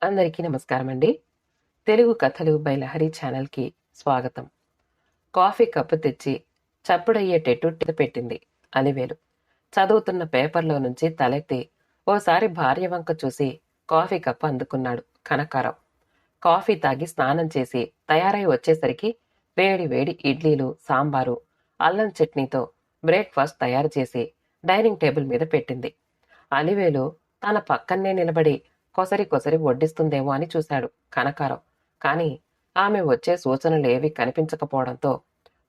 అందరికీ నమస్కారం అండి. తెలుగు కథలు బై లహరి ఛానల్కి స్వాగతం. కాఫీ కప్పు తెచ్చి చప్పుడయ్యేటట్టు పెట్టింది అలివేలు. చదువుతున్న పేపర్లో నుంచి తలెత్తి ఓసారి భార్య వంక చూసి కాఫీ కప్పు అందుకున్నాడు కనకారావు. కాఫీ తాగి స్నానం చేసి తయారై వచ్చేసరికి వేడి వేడి ఇడ్లీలు, సాంబారు, అల్లం చట్నీతో బ్రేక్ఫాస్ట్ తయారు చేసి డైనింగ్ టేబుల్ మీద పెట్టింది. అలివేలు తన పక్కన్నే నిలబడి కొసరి కొసరి వడ్డిస్తుందేమో అని చూశాడు కనకారావు. కాని ఆమె వచ్చే సూచనలేవీ కనిపించకపోవడంతో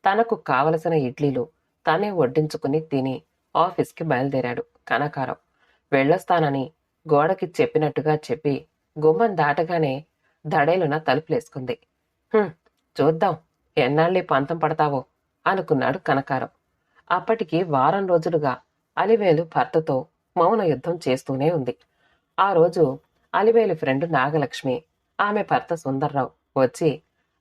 తనకు కావలసిన ఇడ్లీలు తనే వడ్డించుకుని తిని ఆఫీస్కి బయలుదేరాడు కనకారావు. వెళ్ళొస్తానని గోడకి చెప్పినట్టుగా చెప్పి గుమ్మం దాటగానే దడేలున తలుపులేసుకుంది. చూద్దాం ఎన్నాళ్ళీ పంతం పడతావో అనుకున్నాడు కనకారావు. అప్పటికి వారం రోజులుగా అలివేలు భర్తతో మౌన యుద్ధం చేస్తూనే ఉంది. ఆ రోజు అలివేలు ఫ్రెండ్ నాగలక్ష్మి, ఆమె భర్త సుందర్రావు వచ్చి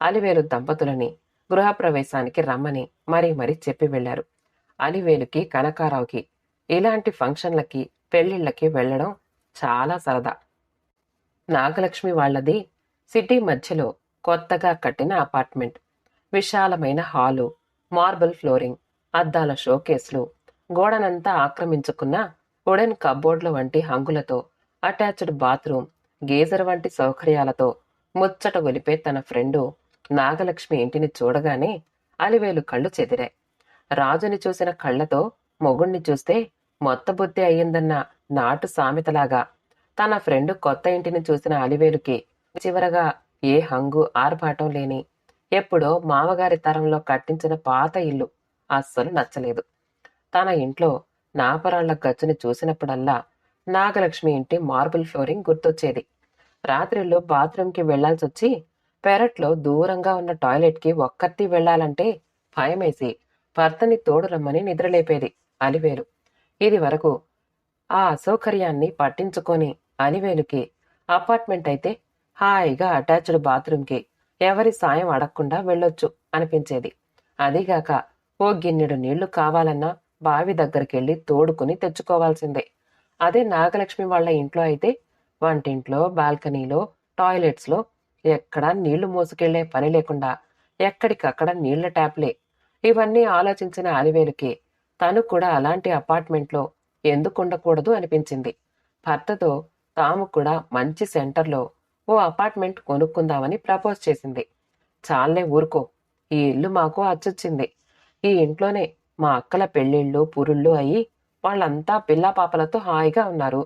అలివేలు దంపతులని గృహప్రవేశానికి రమ్మని మరీ చెప్పి వెళ్లారు. అలివేలుకి, కనకారావుకి ఇలాంటి ఫంక్షన్లకి, పెళ్లిళ్లకి వెళ్లడం చాలా సరదా. నాగలక్ష్మి వాళ్లది సిటీ మధ్యలో కొత్తగా కట్టిన అపార్ట్మెంట్. విశాలమైన హాలు, మార్బుల్ ఫ్లోరింగ్, అద్దాల షోకేస్లు, గోడనంతా ఆక్రమించుకున్న వుడెన్ కబ్బోర్డ్ల వంటి హంగులతో అటాచ్డ్ బాత్రూమ్, గీజర్ వంటి సౌకర్యాలతో ముచ్చట గొలిపే తన ఫ్రెండు నాగలక్ష్మి ఇంటిని చూడగానే అలివేలు కళ్ళు చెదిరాయి. రాజుని చూసిన కళ్లతో మొగుణ్ణి చూస్తే మొత్తబుద్ధి అయ్యిందన్న నాటు సామెతలాగా తన ఫ్రెండు కొత్త ఇంటిని చూసిన అలివేలుకి చివరగా ఏ హంగు ఆర్భాటం లేని ఎప్పుడో మామగారి తరంలో కట్టించిన పాత ఇల్లు అస్సలు నచ్చలేదు. తన ఇంట్లో నాపరాళ్ల గచ్చుని చూసినప్పుడల్లా నాగలక్ష్మి ఇంటి మార్బుల్ ఫ్లోరింగ్ గుర్తొచ్చేది. రాత్రిలో బాత్రూంకి వెళ్లాల్సొచ్చి పెరట్లో దూరంగా ఉన్న టాయిలెట్కి ఒక్కర్తి వెళ్లాలంటే భయమేసి భర్తని తోడు రమ్మని నిద్రలేపేది అలివేలు. ఇది వరకు ఆ అసౌకర్యాన్ని పట్టించుకొని అలివేలుకి అపార్ట్మెంట్ అయితే హాయిగా అటాచ్డ్ బాత్రూంకి ఎవరి సాయం అడగకుండా వెళ్ళొచ్చు అనిపించేది. అదీగాక ఓ గిన్నెడు నీళ్లు కావాలన్నా బావి దగ్గరికెళ్లి తోడుకుని తెచ్చుకోవాల్సిందే. అదే నాగలక్ష్మి వాళ్ల ఇంట్లో అయితే వంటింట్లో, బాల్కనీలో, టాయిలెట్స్లో ఎక్కడా నీళ్లు మోసుకెళ్లే పని లేకుండా ఎక్కడికక్కడ నీళ్ల ట్యాప్లే. ఇవన్నీ ఆలోచించిన అలివేలుకి తను కూడా అలాంటి అపార్ట్మెంట్లో ఎందుకుండకూడదు అనిపించింది. భర్తతో తాము కూడా మంచి సెంటర్లో ఓ అపార్ట్మెంట్ కొనుక్కుందామని ప్రపోజ్ చేసింది. చాలే ఊరుకో, ఈ ఇల్లు మాకు అచ్చొచ్చింది. ఈ ఇంట్లోనే మా అక్కల పెళ్ళిళ్ళు, పురుళ్ళు అయి వాళ్ళంతా పిల్లాపాపలతో హాయిగా ఉన్నారు.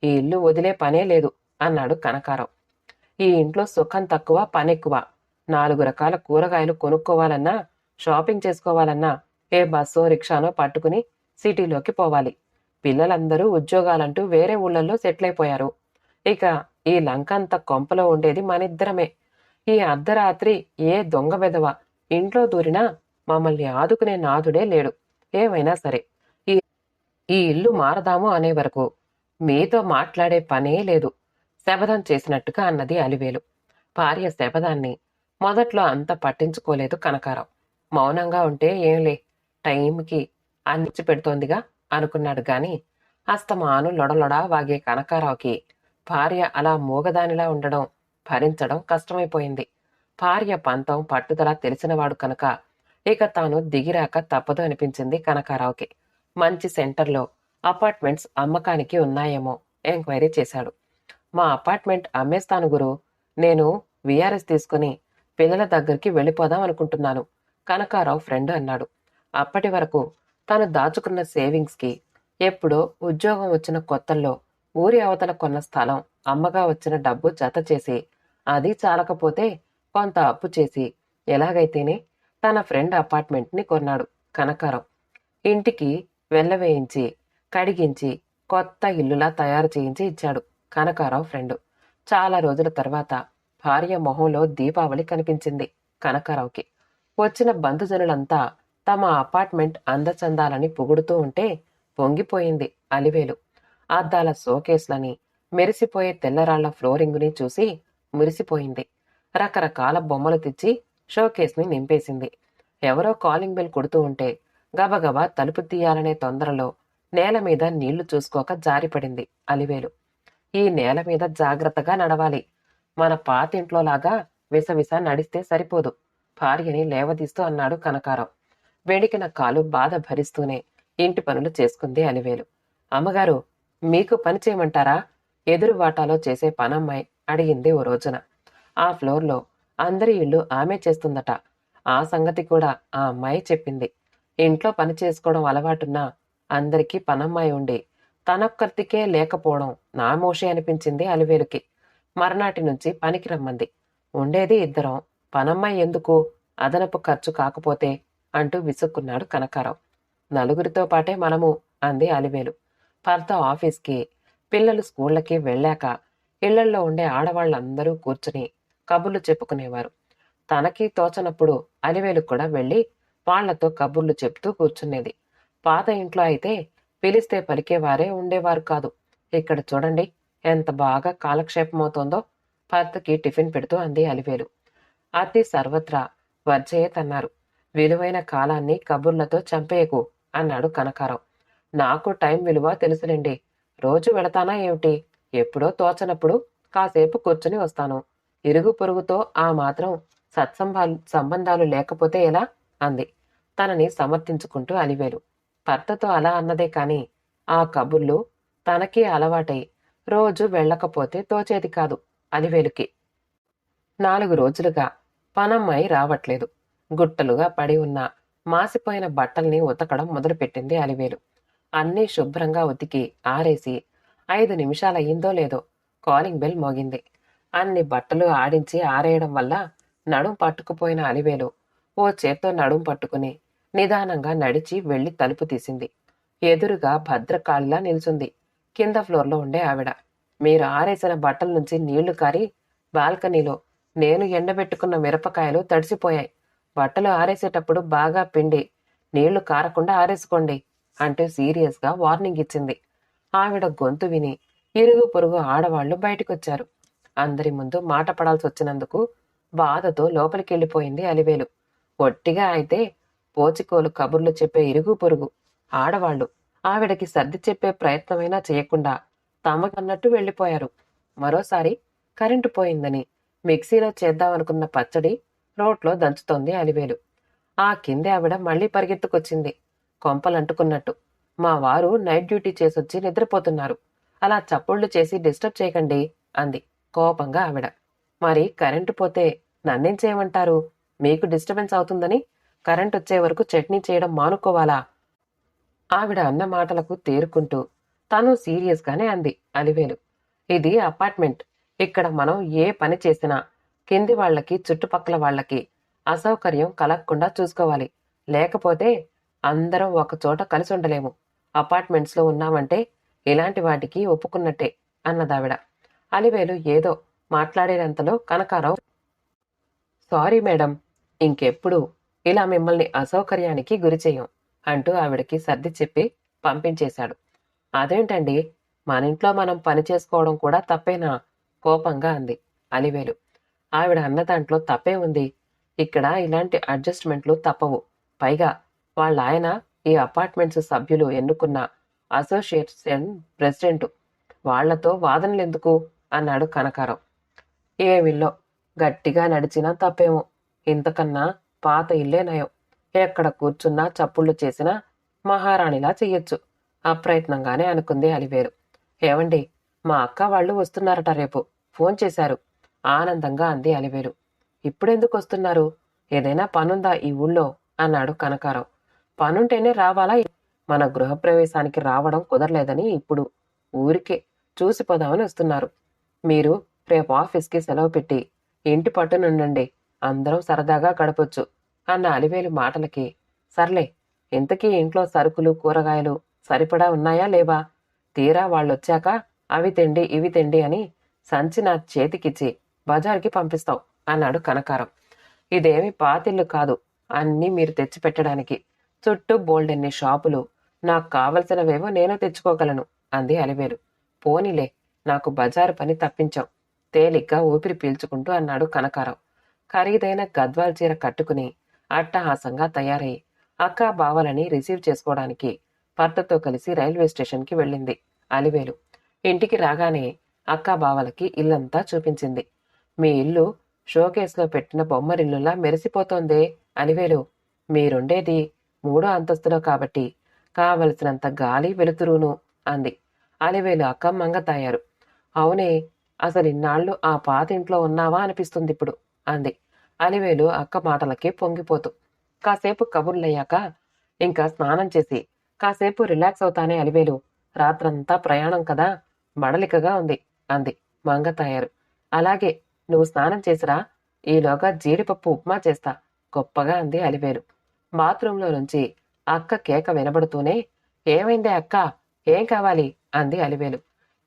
ఈ ఇల్లు వదిలే పనే లేదు అన్నాడు కనకారావు. ఈ ఇంట్లో సుఖం తక్కువ, పనెక్కువ. 4 రకాల కూరగాయలు కొనుక్కోవాలన్నా, షాపింగ్ చేసుకోవాలన్నా ఏ బస్సో రిక్షానో పట్టుకుని సిటీలోకి పోవాలి. పిల్లలందరూ ఉద్యోగాలంటూ వేరే ఊళ్ళల్లో సెటిల్ అయిపోయారు. ఇక ఈ లంకంత కొంపలో ఉండేది మనిద్దరమే. ఈ అర్ధరాత్రి ఏ దొంగ వెధవ ఇంట్లో దూరినా మమ్మల్ని ఆదుకునే నాథుడే లేడు. ఏమైనా సరే ఈ ఇల్లు మారదాము అనే వరకు మీతో మాట్లాడే పనే లేదు శపథం చేసినట్టుగా అన్నది అలివేలు. భార్య శపథాన్ని మొదట్లో అంత పట్టించుకోలేదు కనకారావు. మౌనంగా ఉంటే ఏంలే, టైంకి అందించి పెడుతోందిగా అనుకున్నాడు గాని అస్తమాను లొడలొడా వాగే కనకారావుకి భార్య అలా మూగదానిలా ఉండడం భరించడం కష్టమైపోయింది. భార్య పంతం, పట్టుదల తెలిసినవాడు కనుక ఇక తాను దిగిరాక తప్పదు అనిపించింది కనకారావుకి. మంచి సెంటర్లో అపార్ట్మెంట్స్ అమ్మకానికి ఉన్నాయేమో ఎంక్వైరీ చేశాడు. మా అపార్ట్మెంట్ అమ్మేస్తాను గురు, నేను విఆర్ఎస్ తీసుకుని పిల్లల దగ్గరికి వెళ్ళిపోదాం అనుకుంటున్నాను కనకారావు ఫ్రెండ్ అన్నాడు. అప్పటి వరకు తాను దాచుకున్న సేవింగ్స్కి ఎప్పుడో ఉద్యోగం వచ్చిన కొత్తల్లో ఊరి అవతల కొన్న స్థలం అమ్మగా వచ్చిన డబ్బు జత చేసి అది చాలకపోతే కొంత అప్పు చేసి ఎలాగైతేనే తన ఫ్రెండ్ అపార్ట్మెంట్ని కొన్నాడు కనకారావు. ఇంటికి వెళ్ళవేయించి కడిగించి కొత్త ఇల్లులా తయారు చేయించి ఇచ్చాడు కనకారావు ఫ్రెండు. చాలా రోజుల తర్వాత భార్య మొహంలో దీపావళి కనిపించింది కనకారావుకి. వచ్చిన బంధుజనులంతా తమ అపార్ట్మెంట్ అందచందాలని పొగుడుతూ ఉంటే పొంగిపోయింది అలివేలు. అద్దాల షోకేస్లని, మెరిసిపోయే తెల్లరాళ్ల ఫ్లోరింగుని చూసి మురిసిపోయింది. రకరకాల బొమ్మలు తెచ్చి షోకేస్ని నింపేసింది. ఎవరో కాలింగ్ బెల్ కొడుతూ ఉంటే గబగబా తలుపు తీయాలనే తొందరలో నేల మీద నీళ్లు చూసుకోక జారిపడింది అలివేలు. ఈ నేల మీద జాగ్రత్తగా నడవాలి, మన పాతింట్లో లాగా విసవిస నడిస్తే సరిపోదు, భార్యని లేవదీస్తూ అన్నాడు కనకారావు. వేడికిన కాలు బాధ భరిస్తూనే ఇంటి పనులు చేసుకుంది అలివేలు. అమ్మగారు, మీకు పని చేయమంటారా? ఎదురు వాటాలో చేసే పనమ్మాయి అడిగింది ఓ రోజున. ఆ ఫ్లోర్లో అందరి ఇల్లు ఆమె చేస్తుందట. ఆ సంగతి కూడా ఆ అమ్మాయి చెప్పింది. ఇంట్లో పని చేసుకోవడం అలవాటున్నా అందరికీ పనమ్మాయి ఉండి తనొక్కర్తికే లేకపోవడం నామోషి అనిపించింది అలివేలుకి. మర్నాటి నుంచి పనికి రమ్మంది. ఉండేది ఇద్దరం, పనమ్మాయి ఎందుకు, అదనపు ఖర్చు కాకపోతే అంటూ విసుక్కున్నాడు కనకారావు. నలుగురితో పాటే మనము, అంది అలివేలు. భర్త ఆఫీస్కి, పిల్లలు స్కూళ్ళకి వెళ్ళాక ఇళ్లల్లో ఉండే ఆడవాళ్ళందరూ కూర్చుని కబుర్లు చెప్పుకునేవారు. తనకి తోచనప్పుడు అలివేలు కూడా వెళ్ళి వాళ్లతో కబుర్లు చెప్తూ కూర్చునేది. పాత ఇంట్లో అయితే పిలిస్తే పలికేవారే ఉండేవారు కాదు. ఇక్కడ చూడండి ఎంత బాగా కాలక్షేపమవుతోందో, భర్తకి టిఫిన్ పెడుతూ అంది అలివేలు. అతి సర్వత్రా వర్జయేతన్నారు. విలువైన కాలాన్ని కబుర్లతో చంపేయకు, అన్నాడు కనకారావు. నాకు టైం విలువ తెలుసులేండి. రోజు వెళతానా ఏమిటి? ఎప్పుడో తోచనప్పుడు కాసేపు కూర్చుని వస్తాను. ఇరుగు పొరుగుతో ఆ మాత్రం సంబంధాలు లేకపోతే ఎలా, అంది తనని సమర్థించుకుంటూ అలివేలు. భర్తతో అలా అన్నదే కాని ఆ కబుర్లు తనకి అలవాటై రోజు వెళ్ళకపోతే తోచేది కాదు అలివేలుకి. 4 రోజులుగా పనమ్మాయి రావట్లేదు. గుట్టలుగా పడి ఉన్న మాసిపోయిన బట్టల్ని ఉతకడం మొదలుపెట్టింది అలివేలు. అన్నీ శుభ్రంగా ఉతికి ఆరేసి 5 నిమిషాలయ్యిందో లేదో కాలింగ్ బెల్ మోగింది. అన్ని బట్టలు ఆడించి ఆరేయడం వల్ల నడుం పట్టుకుపోయిన అలివేలు ఓ చేత్తో నడుం పట్టుకుని నిదానంగా నడిచి వెళ్లి తలుపు తీసింది. ఎదురుగా భద్రకాళిలా నిల్చుంది కింద ఫ్లోర్లో ఉండే ఆవిడ. మీరు ఆరేసిన బట్టల నుంచి నీళ్లు కారి బాల్కనీలో నేను ఎండబెట్టుకున్న మిరపకాయలు తడిసిపోయాయి. బట్టలు ఆరేసేటప్పుడు బాగా పిండి నీళ్లు కారకుండా ఆరేసుకోండి అంటూ సీరియస్గా వార్నింగ్ ఇచ్చింది. ఆవిడ గొంతు విని ఇరుగు పొరుగు ఆడవాళ్లు బయటికొచ్చారు. అందరి ముందు మాట పడాల్సి వచ్చినందుకు బాధతో లోపలికెళ్ళిపోయింది అలివేలు. ఒట్టిగా అయితే పోచికోలు కబుర్లు చెప్పే ఇరుగు పొరుగు ఆడవాళ్లు ఆవిడకి సర్ది చెప్పే ప్రయత్నమైనా చేయకుండా తమకన్నట్టు వెళ్లిపోయారు. మరోసారి కరెంటు పోయిందని మిక్సీలో చేద్దామనుకున్న పచ్చడి రోట్లో దంచుతోంది అలివేలు. ఆ కిందే ఆవిడ మళ్లీ పరిగెత్తుకొచ్చింది కొంపలంటుకున్నట్టు. మా వారు నైట్ డ్యూటీ చేసొచ్చి నిద్రపోతున్నారు. అలా చప్పుళ్లు చేసి డిస్టర్బ్ చేయకండి, అంది కోపంగా ఆవిడ. మరి కరెంటు పోతే నన్నేం చేయమంటారు? మీకు డిస్టర్బెన్స్ అవుతుందని కరెంట్ వచ్చే వరకు చట్నీ చేయడం మానుకోవాలా? ఆవిడ అన్న మాటలకు తేరుకుంటూ తను సీరియస్గానే అంది అలివేలు. ఇది అపార్ట్మెంట్. ఇక్కడ మనం ఏ పని చేసినా కింది వాళ్లకి చుట్టుపక్కల వాళ్లకి అసౌకర్యం కలగకుండా చూసుకోవాలి. లేకపోతే అందరం ఒకచోట కలిసి ఉండలేము. అపార్ట్మెంట్స్లో ఉన్నామంటే ఇలాంటి వాటికి ఒప్పుకున్నట్టే, అన్నదావిడ. అలివేలు ఏదో మాట్లాడేంతలో కనకారావు, సారీ మేడం, ఇంకెప్పుడు ఇలా మిమ్మల్ని అసౌకర్యానికి గురిచేయం అంటూ ఆవిడకి సర్ది చెప్పి పంపించేశాడు. అదేంటండి, మనింట్లో మనం పని చేసుకోవడం కూడా తప్పేనా? కోపంగా అంది అలివేలు. ఆవిడ అన్న దాంట్లో తప్పే ఉంది. ఇక్కడ ఇలాంటి అడ్జస్ట్మెంట్లు తప్పవు. పైగా వాళ్ళాయన ఈ అపార్ట్మెంట్స్ సభ్యులు ఎన్నుకున్న అసోసియేషన్ ప్రెసిడెంటు. వాళ్లతో వాదనలెందుకు, అన్నాడు కనకారావు. ఏమిల్లో గట్టిగా నడిచినా తప్పేమో. ఇంతకన్నా పాత ఇల్లే నయం. ఎక్కడ కూర్చున్నా చప్పుళ్ళు చేసినా మహారాణిలా చెయ్యొచ్చు, అప్రయత్నంగానే అనుకుంది అలివేలు. ఏవండి, మా అక్క వాళ్ళు వస్తున్నారట రేపు. ఫోన్ చేశారు, ఆనందంగా అంది అలివేలు. ఇప్పుడెందుకు వస్తున్నారు? ఏదైనా పనుందా ఈ ఊళ్ళో, అన్నాడు కనకారావు. పనుంటేనే రావాలా? మన గృహప్రవేశానికి రావడం కుదరలేదని ఇప్పుడు ఊరికే చూసిపోదామని వస్తున్నారు. మీరు రేపు ఆఫీస్కి సెలవు పెట్టి ఇంటి పట్టునుండండి. అందరం సరదాగా గడపొచ్చు, అన్న అలివేలు మాటలకి, సర్లే, ఇంతకీ ఇంట్లో సరుకులు కూరగాయలు సరిపడా ఉన్నాయా లేవా? తీరా వాళ్ళొచ్చాక అవి తెండి ఇవి తెండి అని సంచి నా చేతికిచ్చి బజార్కి పంపిస్తావు, అన్నాడు కనకారం. ఇదేమి పాతిల్లు కాదు, అన్నీ మీరు తెచ్చిపెట్టడానికి. చుట్టూ బోల్డెన్ని షాపులు. నాకు కావలసినవేవో నేను తెచ్చుకోగలను, అంది అలివేలు. పోనీలే, నాకు బజారు పని తప్పించావు, తేలిగ్గా ఊపిరి పీల్చుకుంటూ అన్నాడు కనకారావు. ఖరీదైన గద్వాల్ చీర కట్టుకుని అట్టహాసంగా తయారై అక్కా బావలని రిసీవ్ చేసుకోవడానికి భర్తతో కలిసి రైల్వే స్టేషన్కి వెళ్ళింది అలివేలు. ఇంటికి రాగానే అక్కా బావలకి ఇల్లంతా చూపించింది. మీ ఇల్లు షోకేస్లో పెట్టిన బొమ్మరిల్లులా మెరిసిపోతోందే అలివేలు. మీరుండేది 3వ అంతస్తులో కాబట్టి కావలసినంత గాలి వెలుతురును అంది. అలివేలు అక్క మంగతాయారు. అవునే, అసలు ఇన్నాళ్ళు ఆ పాత ఇంట్లో ఉన్నావా అనిపిస్తుంది ఇప్పుడు అంది అలివేలు అక్క మాటలకి పొంగిపోతూ. కాసేపు కబుర్లయ్యాక ఇంకా స్నానం చేసి కాసేపు రిలాక్స్ అవుతానే అలివేలు. రాత్రంతా ప్రయాణం కదా, మడలికగా ఉంది అంది మంగతాయారు. అలాగే, నువ్వు స్నానం చేసిరా, ఈలోగా జీడిపప్పు ఉప్మా చేస్తా గొప్పగా అంది అలివేలు. బాత్రూంలో నుంచి అక్క కేక వినబడుతూనే ఏమైందే అక్క, ఏం కావాలి అంది అలివేలు.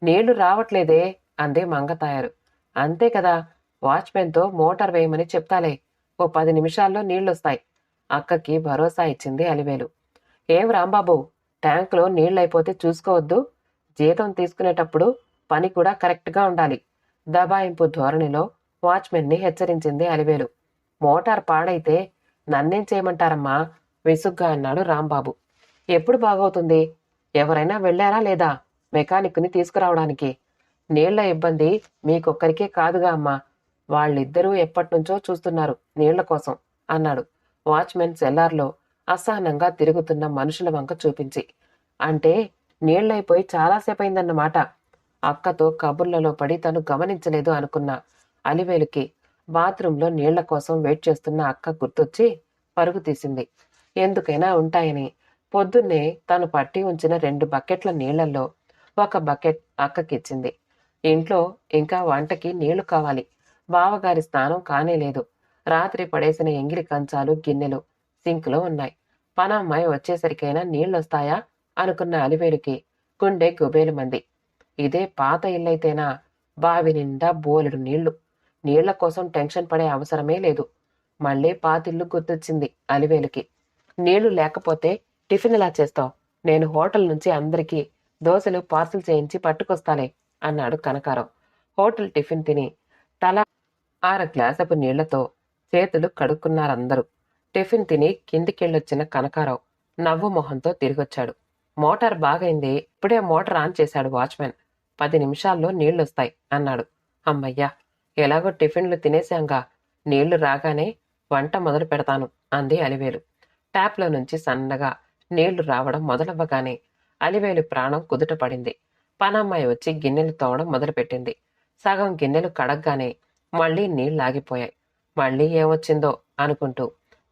నీళ్లు రావట్లేదే అంది మంగతాయారు. అంతే కదా, వాచ్మెన్తో మోటార్ వేయమని చెప్తాలే, ఓ 10 నిమిషాల్లో నీళ్లొస్తాయి అక్కకి భరోసా ఇచ్చింది అలివేలు. ఏం రాంబాబు, ట్యాంకులో నీళ్లైపోతే చూసుకోవద్దు, జీతం తీసుకునేటప్పుడు పని కూడా కరెక్ట్గా ఉండాలి దబాయింపు ధోరణిలో వాచ్మెన్ని హెచ్చరించింది అలివేలు. మోటార్ పాడైతే నన్నేం చేయమంటారమ్మా విసుగ్గా అన్నాడు రాంబాబు. ఎప్పుడు బాగవుతుంది? ఎవరైనా వెళ్ళారా లేదా మెకానిక్ని తీసుకురావడానికి? నీళ్ల ఇబ్బంది మీకొక్కరికే కాదుగా అమ్మా, వాళ్ళిద్దరూ ఎప్పటినుంచో చూస్తున్నారు నీళ్ల కోసం అన్నాడు వాచ్మెన్ సెల్లార్లో అసహనంగా తిరుగుతున్న మనుషుల వంక చూపించి. అంటే నీళ్లైపోయి చాలాసేపయిందన్నమాట. అక్కతో కబుర్లలో పడి తను గమనించలేదు అనుకున్న అలివేలుకి బాత్రూంలో నీళ్ల కోసం వెయిట్ చేస్తున్న అక్క గుర్తొచ్చి పరుగు తీసింది. ఎందుకైనా ఉంటాయని పొద్దున్నే తను పట్టి ఉంచిన 2 బకెట్ల నీళ్లలో ఒక బకెట్ అక్కకిచ్చింది. ఇంట్లో ఇంకా వంటకి నీళ్లు కావాలి. బావగారి స్నానం కానేలేదు. రాత్రి పడేసిన ఎంగిలి కంచాలు గిన్నెలు సింక్లో ఉన్నాయి. పనమ్మాయి వచ్చేసరికైనా నీళ్లొస్తాయా అనుకున్న అలివేలుకి గుండె గుబేలుమంది. ఇదే పాత ఇల్లైతేనా బావి నిండా బోలెడు నీళ్లు. నీళ్ల కోసం టెన్షన్ పడే అవసరమే లేదు. మళ్ళీ పాతిల్లు గుర్తొచ్చింది అలివేలుకి. నీళ్లు లేకపోతే టిఫిన్ ఎలా చేస్తావు? నేను హోటల్ నుంచి అందరికీ దోశలు పార్సిల్ చేయించి పట్టుకొస్తాలే అన్నాడు కనకారావు. హోటల్ టిఫిన్ తిని తలా 6 గ్లాసపు నీళ్లతో చేతులు కడుక్కున్నారందరూ. టిఫిన్ తిని కిందికెళ్ళొచ్చిన కనకారావు నవ్వు మొహంతో తిరిగొచ్చాడు. మోటార్ బాగైంది, ఇప్పుడే మోటార్ ఆన్ చేశాడు వాచ్మెన్. 10 నిమిషాల్లో నీళ్లొస్తాయి అన్నాడు. అమ్మయ్యా, ఎలాగో టిఫిన్లు తినేశాంగా, నీళ్లు రాగానే వంట మొదలు పెడతాను అంది అలివేలు. ట్యాప్లో నుంచి సన్నగా నీళ్లు రావడం మొదలవ్వగానే అలివేలు ప్రాణం కుదుట పడింది. పనమ్మాయి వచ్చి గిన్నెలు తోవడం మొదలుపెట్టింది. సగం గిన్నెలు కడగ్గానే మళ్లీ నీళ్లాగిపోయాయి. మళ్లీ ఏమొచ్చిందో అనుకుంటూ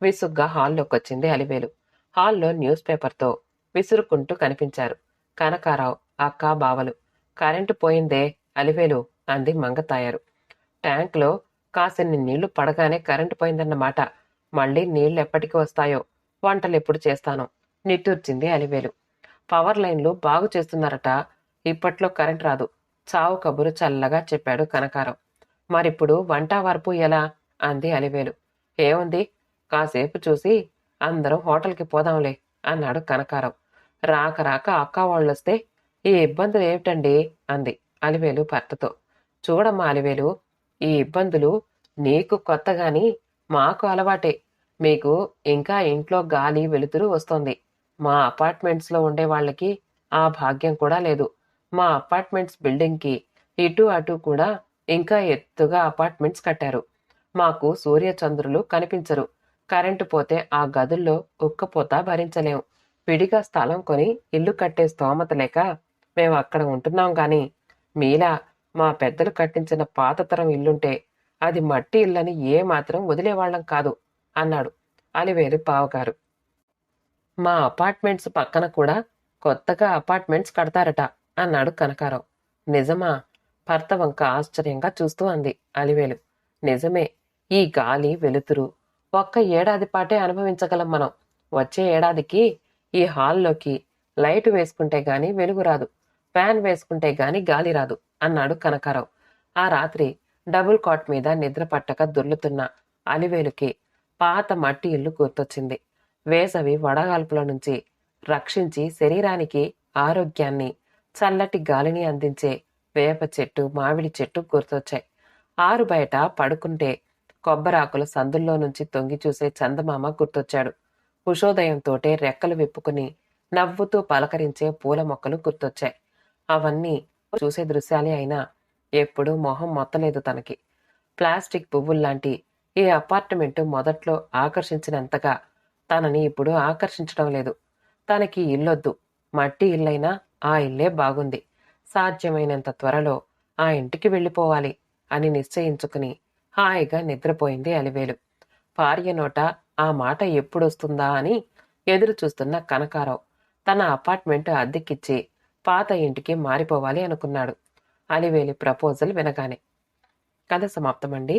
విసుగ్గా హాల్లోకొచ్చింది అలివేలు. హాల్లో న్యూస్ పేపర్తో విసురుకుంటూ కనిపించారు కనకారావు, అక్క, బావలు. కరెంటు పోయిందే అలివేలు అంది మంగతాయారు. ట్యాంక్లో కాసిన్ని నీళ్లు పడగానే కరెంటు పోయిందన్నమాట. మళ్లీ నీళ్లెప్పటికి వస్తాయో, వంటలెప్పుడు చేస్తానో నిట్టూర్చింది అలివేలు. పవర్ లైన్లు బాగు చేస్తున్నారట, ఇప్పట్లో కరెంట్ రాదు. చావు కబురు చల్లగా చెప్పాడు కనకారావు. మరిప్పుడు వంట వరపు ఎలా అంది అలివేలు. ఏముంది, కాసేపు చూసి అందరం హోటల్కి పోదాంలే అన్నాడు కనకారావు. రాక రాక అక్క వాళ్ళొస్తే ఈ ఇబ్బందులు ఏమిటండి అంది అలివేలు భర్తతో. చూడమ్మా అలివేలు, ఈ ఇబ్బందులు నీకు కొత్తగాని మాకు అలవాటే. మీకు ఇంకా ఇంట్లో గాలి వెలుతురు వస్తోంది. మా అపార్ట్మెంట్స్లో ఉండే వాళ్ళకి ఆ భాగ్యం కూడా లేదు. మా అపార్ట్మెంట్స్ బిల్డింగ్కి ఇటు అటు కూడా ఇంకా ఎత్తుగా అపార్ట్మెంట్స్ కట్టారు. మాకు సూర్యచంద్రులు కనిపించరు. కరెంటు పోతే ఆ గదుల్లో ఉక్కపోత భరించలేం. విడిగా స్థలం కొని ఇల్లు కట్టే స్తోమత లేక మేము అక్కడ ఉంటున్నాం గాని, మీలా మా పెద్దలు కట్టించిన పాతతరం ఇల్లుంటే అది మట్టి ఇల్లని ఏ మాత్రం వదిలేవాళ్లం కాదు అన్నాడు అలివేలు బావగారు. మా అపార్ట్మెంట్స్ పక్కన కూడా కొత్తగా అపార్ట్మెంట్స్ కడతారట అన్నాడు కనకారావు. నిజమా? భర్త వంక ఆశ్చర్యంగా చూస్తూ అంది అలివేలు. నిజమే. ఈ గాలి వెలుతురు ఒక్క ఏడాది పాటే అనుభవించగలం మనం. వచ్చే ఏడాదికి ఈ హాల్లోకి లైటు వేసుకుంటే గాని వెలుగు రాదు, ఫ్యాన్ వేసుకుంటే గాని గాలి రాదు అన్నాడు కనకారావు. ఆ రాత్రి డబుల్ కాట్ మీద నిద్ర పట్టక దొర్లుతున్న అలివేలుకి పాత మట్టి ఇల్లు గుర్తొచ్చింది. వేసవి వడగాల్పుల నుంచి రక్షించి శరీరానికి ఆరోగ్యాన్ని, చల్లటి గాలిని అందించే వేప చెట్టు, మామిడి చెట్టు గుర్తొచ్చాయి. ఆరు బయట పడుకుంటే కొబ్బరాకుల సందుల్లో నుంచి తొంగి చూసే చందమామ గుర్తొచ్చాడు. ఉషోదయంతోటే రెక్కలు విప్పుకుని నవ్వుతూ పలకరించే పూల మొక్కలు గుర్తొచ్చాయి. అవన్నీ చూసే దృశ్యాలే అయినా ఎప్పుడూ మొహం మొత్తలేదు తనకి. ప్లాస్టిక్ పువ్వుల్లాంటి ఈ అపార్ట్మెంటు మొదట్లో ఆకర్షించినంతగా తనని ఇప్పుడు ఆకర్షించడం లేదు. తనకి ఇల్లొద్దు, మట్టి ఇల్లైనా ఆ ఇల్లే బాగుంది. సాధ్యమైనంత త్వరలో ఆ ఇంటికి వెళ్ళిపోవాలి అని నిశ్చయించుకుని హాయిగా నిద్రపోయింది అలివేలు. భార్య నోట ఆ మాట ఎప్పుడొస్తుందా అని ఎదురు చూస్తున్న కనకారావు తన అపార్ట్మెంట్ అద్దెకిచ్చి పాత ఇంటికి మారిపోవాలి అనుకున్నాడు అలివేలి ప్రపోజల్ వినగానే. కథ సమాప్తమండి.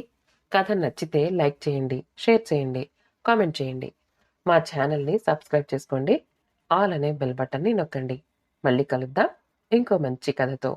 కథ నచ్చితే లైక్ చేయండి, షేర్ చేయండి, కామెంట్ చేయండి. మా ఛానల్ని సబ్స్క్రైబ్ చేసుకోండి. ఆల్ అనే బెల్ బటన్ని నొక్కండి. మళ్ళీ కలుద్దాం ఇంకో మంచి కథతో.